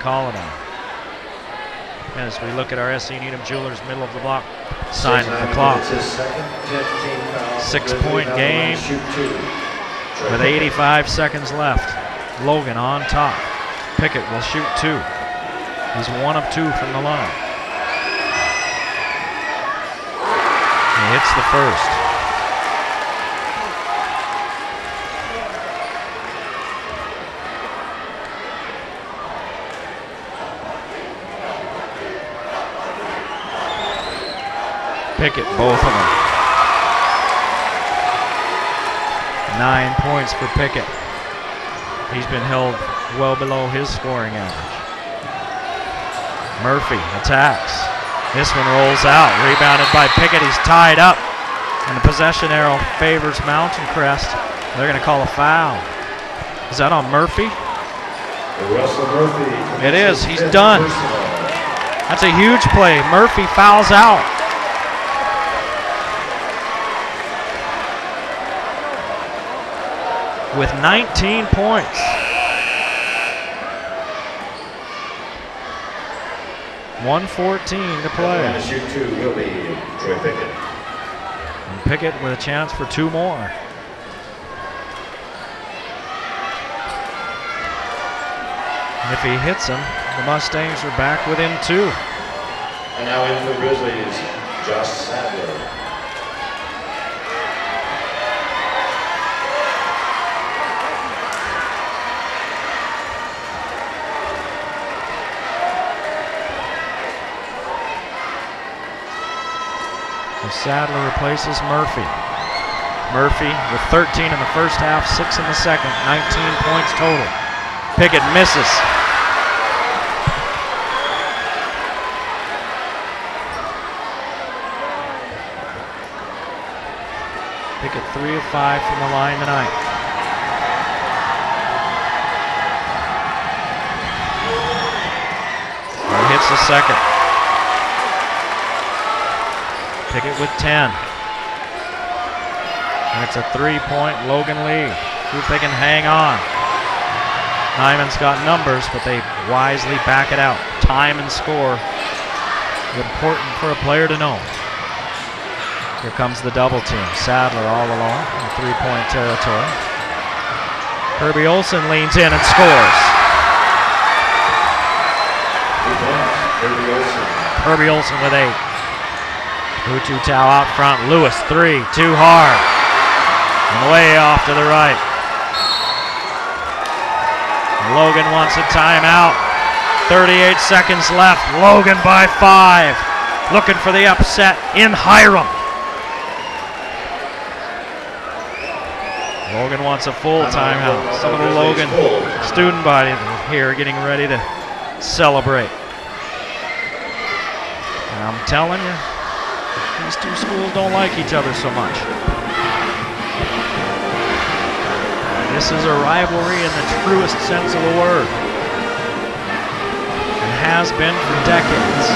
call it on. As we look at our SC Needham Jewelers middle of the block sign of the clock. 6-point game with 85 seconds left. Logan on top. Pickett will shoot 2. He's 1 of 2 from the line. He hits the first. Pickett, both of them. 9 points for Pickett. He's been held well below his scoring average. Murphy attacks. This one rolls out, rebounded by Pickett. He's tied up, and the possession arrow favors Mountain Crest. They're going to call a foul. Is that on Murphy? It is. He's done. That's a huge play. Murphy fouls out. With 19 points. 1:14 to play. And shoot 2 will be Troy Pickett. And Pickett with a chance for 2 more. And if he hits them, the Mustangs are back within 2. And now in for Grizzlies, Josh Sadler. Sadler replaces Murphy. Murphy with 13 in the first half, 6 in the second, 19 points total. Pickett misses. Pickett 3 of 5 from the line tonight. He hits the second. Pickett with 10. And it's a 3-point Logan lead. See if they can hang on. Hyman's got numbers, but they wisely back it out. Time and score. Important for a player to know. Here comes the double team. Sadler all alone in 3-point territory. Herbie Olson leans in and scores. Herbie Olson with 8. Utu Tau out front. Lewis 3, too hard. And way off to the right. Logan wants a timeout. 38 seconds left. Logan by 5. Looking for the upset in Hiram. Logan wants a full timeout. Some of the Logan student body here getting ready to celebrate. And I'm telling you, these two schools don't like each other so much. This is a rivalry in the truest sense of the word. And has been for decades.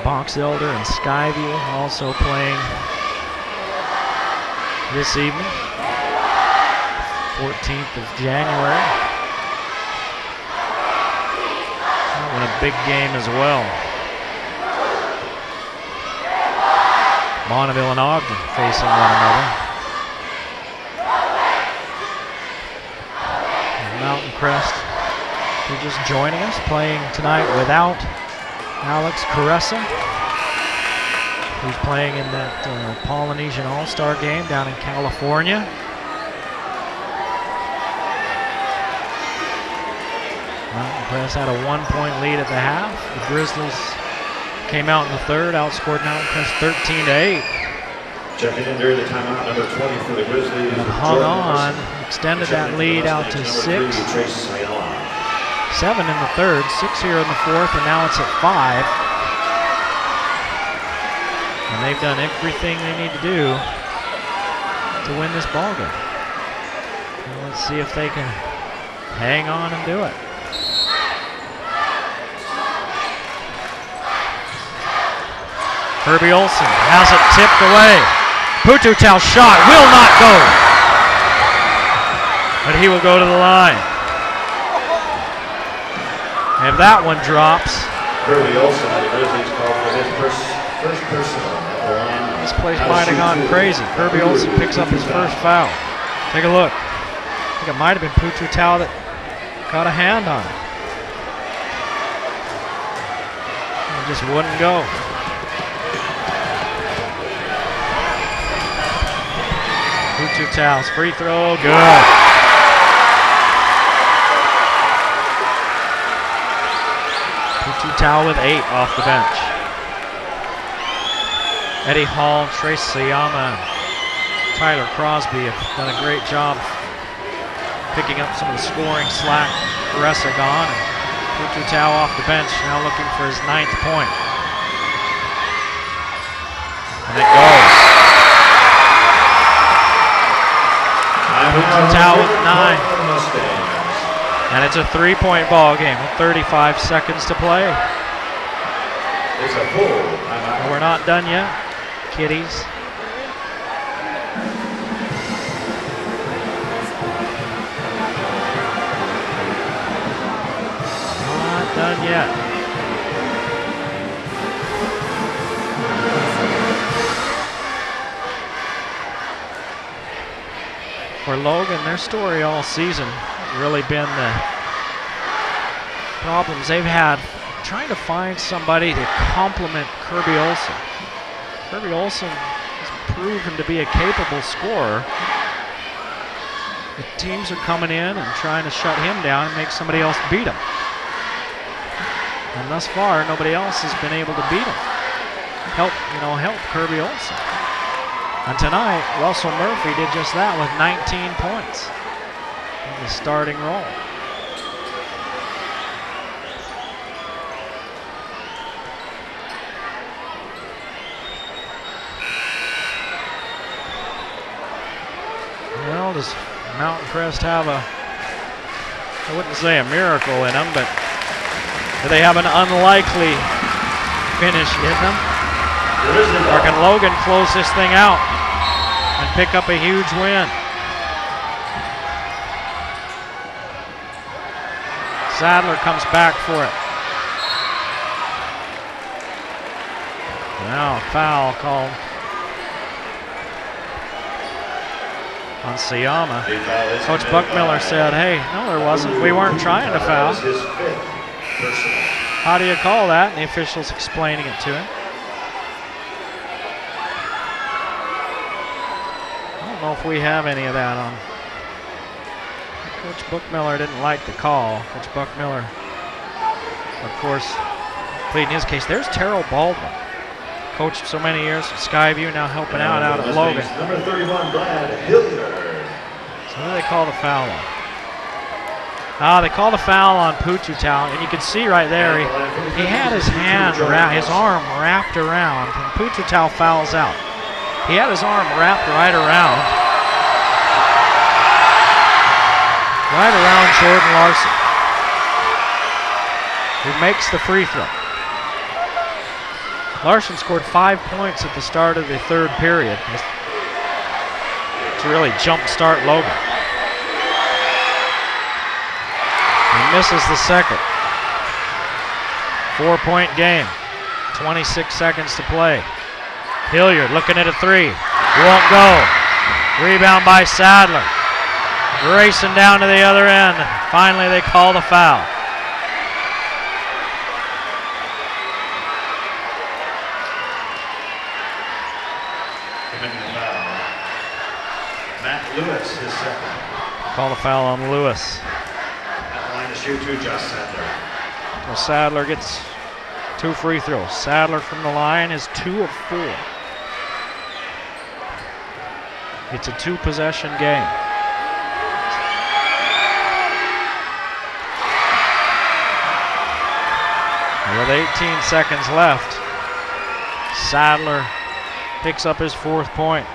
Box Elder and Skyview also playing this evening. 14th of January. That one a big game as well. Bonneville and Ogden facing one another. And Mountain Crest, they're just joining us, playing tonight without Alex Caressa, who's playing in that Polynesian All-Star game down in California. Mountain Crest had a 1-point lead at the half. The Grizzlies came out in the third, outscored Mountain Crest 13-8. Checking in during the timeout, number 20 for the Grizzlies. And hung on, extended that lead out to 6. 7 in the third, 6 here in the fourth, and now it's at 5. And they've done everything they need to do to win this ballgame. And let's see if they can hang on and do it. Kirby Olsen has it tipped away. Pututau shot will not go. But he will go to the line. If that one drops. Kirby Olsen, the Grizzlies called for his first personal at the line. This place might have gone crazy. Kirby Olsen picks up his first foul. Take a look. I think it might have been Pututau that got a hand on it. It just wouldn't go. Pututau's free throw, good. Pututau with 8 off the bench. Eddie Hall, Trace Sayama, and Tyler Crosby have done a great job picking up some of the scoring slack. Caressa gone, and Pututau off the bench, now looking for his 9th point. And it goes. Pututau with 9. And it's a 3-point ball game with 35 seconds to play. It's a full. We're not done yet, kiddies. Not done yet. For Logan, their story all season has really been the problems they've had trying to find somebody to complement Kirby Olsen. Kirby Olsen has proven to be a capable scorer. The teams are coming in and trying to shut him down and make somebody else beat him. And thus far, nobody else has been able to beat him. Help Kirby Olsen. And tonight, Russell Murphy did just that with 19 points in the starting role. Well, does Mountain Crest have I wouldn't say a miracle in them, but do they have an unlikely finish in them? Or can Logan close this thing out and pick up a huge win? Sadler comes back for it. Now foul called on Sayama. Coach Buckmiller said, hey, no there wasn't. We weren't trying to foul. How do you call that? And the official's explaining it to him. I don't know if we have any of that on. Coach Buckmiller didn't like the call. Coach Buckmiller, of course, pleading his case. There's Terrell Baldwin. Coached so many years at Skyview, now helping out at Logan. Number 31, Brad Hilliard. So who do they call the foul on? They call the foul on Pututau, and you can see right there, he had his hand around, his arm wrapped around, and Pututau fouls out. He had his arm wrapped right around Jordan Larson, who makes the free throw. Larson scored 5 points at the start of the third period to really jumpstart Logan. He misses the second. 4-point game, 26 seconds to play. Hilliard looking at a three, won't go. Rebound by Sadler. Racing down to the other end. Finally they call the foul. Matt Lewis, his second. Call the foul on Lewis. At line to shoot to Josh Sadler. So Sadler gets 2 free throws. Sadler from the line is 2 of 4. It's a 2-possession game. And with 18 seconds left, Sadler picks up his 4th point.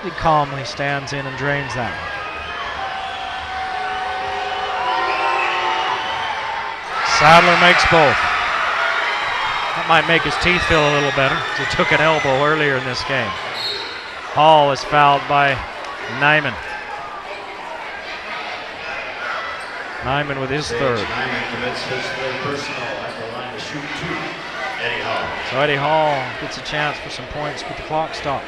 He calmly stands in and drains that one. Sadler makes both. That might make his teeth feel a little better. He took an elbow earlier in this game. Hall is fouled by Nyman. Nyman with his third. Nyman commits his third personal at the line to shoot 2. Eddie Hall. So Eddie Hall gets a chance for some points with the clock stopped.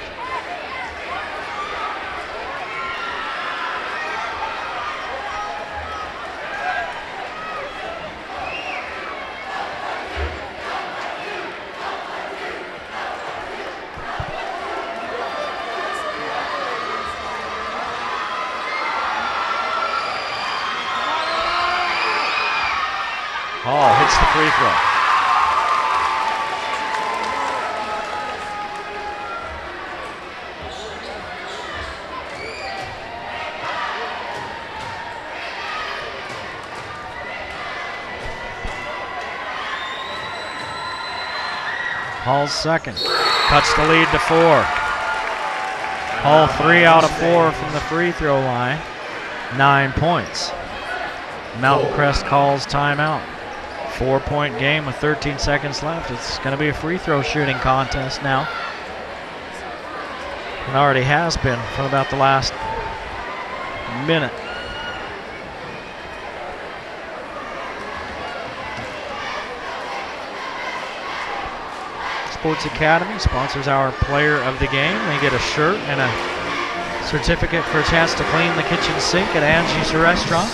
Hall hits the free throw. Hall's second. Cuts the lead to 4. Hall 3 out of 4 from the free throw line. 9 points. Mountain Crest calls timeout. 4-point game with 13 seconds left. It's going to be a free throw shooting contest now. It already has been for about the last minute. Sports Academy sponsors our player of the game. They get a shirt and a certificate for a chance to clean the kitchen sink at Angie's Restaurant.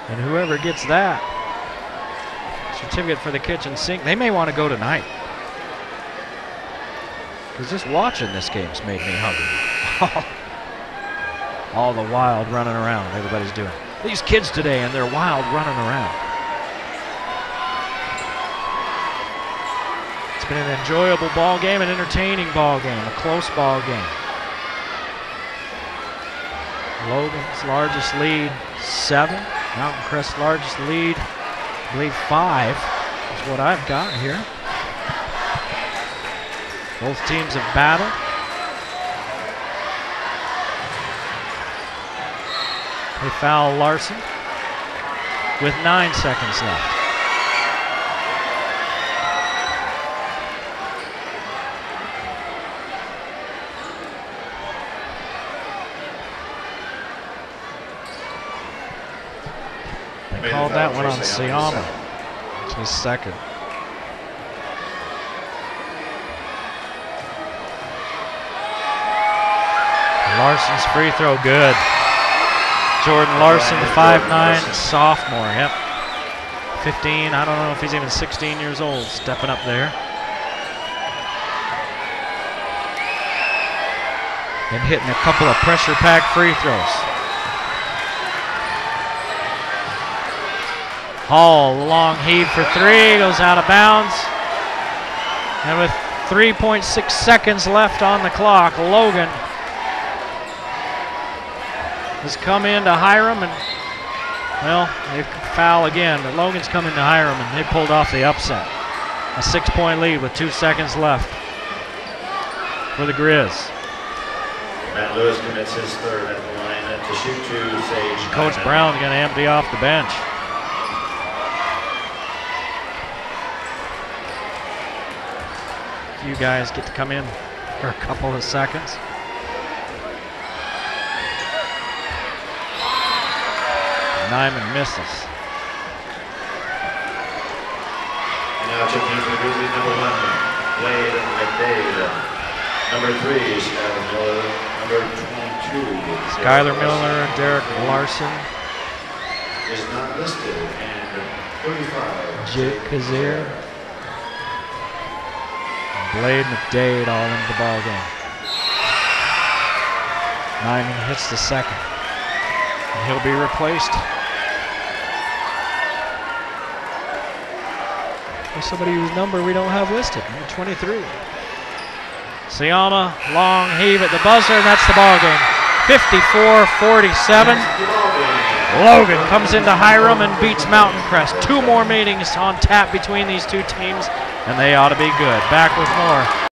And whoever gets that certificate for the kitchen sink, they may want to go tonight. Because just watching this game's made me hungry. All the wild running around everybody's doing. These kids today and they're wild running around. It's been an enjoyable ball game, an entertaining ball game, a close ball game. Logan's largest lead, 7. Mountain Crest's largest lead, I believe 5 is what I've got here. Both teams have battled. They foul Larson with 9 seconds left. They called that one on Siama. It's his second. Larson's free throw, good. Jordan Larson, the 5'9" sophomore, yep. 15, I don't know if he's even 16 years old, stepping up there. And hitting a couple of pressure-packed free throws. Hall, long heave for 3, goes out of bounds. And with 3.6 seconds left on the clock, Logan has come in to Hiram, and, well, they foul again, but Logan's come in to Hiram, and they pulled off the upset. A 6-point lead with 2 seconds left for the Grizz. Matt Lewis commits his third at the line to shoot 2, Sage. Coach Brown going to empty off the bench. You guys get to come in for a couple of seconds. Nyman misses. Now checking in for the Grizzlies, number 1, Wade McDade. Number 3, Skyler Miller. Number 22, Skyler Miller, Derek Larson. Is not listed. And 35, Jake Kazir. Blade McDade all into the ball game. Nyman hits the second. And he'll be replaced by somebody whose number we don't have listed, number 23. Siama, long heave at the buzzer, and that's the ball game. 54-47. Logan comes into Hiram and beats Mountain Crest. 2 more meetings on tap between these two teams, and they ought to be good. Back with more.